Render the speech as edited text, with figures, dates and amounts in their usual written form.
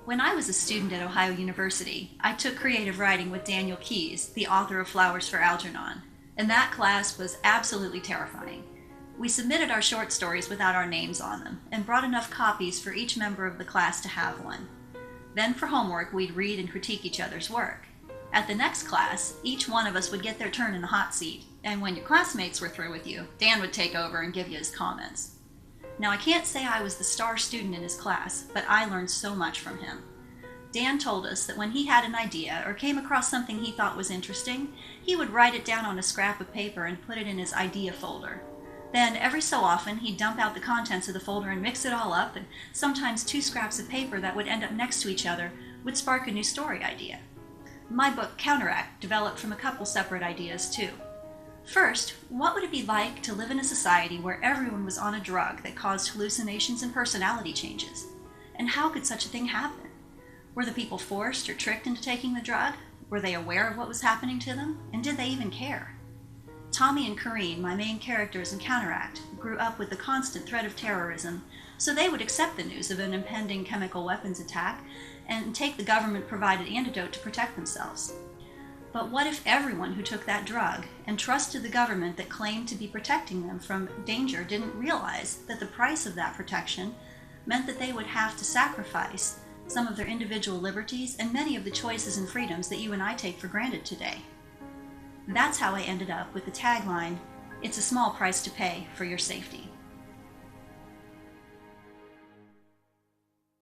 When I was a student at Ohio University, I took creative writing with Daniel Keyes, the author of Flowers for Algernon, and that class was absolutely terrifying. We submitted our short stories without our names on them, and brought enough copies for each member of the class to have one. Then for homework, we'd read and critique each other's work. At the next class, each one of us would get their turn in the hot seat, and when your classmates were through with you, Dan would take over and give you his comments. Now, I can't say I was the star student in his class, but I learned so much from him. Dan told us that when he had an idea or came across something he thought was interesting, he would write it down on a scrap of paper and put it in his idea folder. Then, every so often, he'd dump out the contents of the folder and mix it all up, and sometimes two scraps of paper that would end up next to each other would spark a new story idea. My book, Counteract, developed from a couple separate ideas, too. First, what would it be like to live in a society where everyone was on a drug that caused hallucinations and personality changes? And how could such a thing happen? Were the people forced or tricked into taking the drug? Were they aware of what was happening to them? And did they even care? Tommy and Corrine, my main characters in Counteract, grew up with the constant threat of terrorism, so they would accept the news of an impending chemical weapons attack and take the government-provided antidote to protect themselves. But what if everyone who took that drug and trusted the government that claimed to be protecting them from danger didn't realize that the price of that protection meant that they would have to sacrifice some of their individual liberties and many of the choices and freedoms that you and I take for granted today? That's how I ended up with the tagline, "It's a small price to pay for your safety."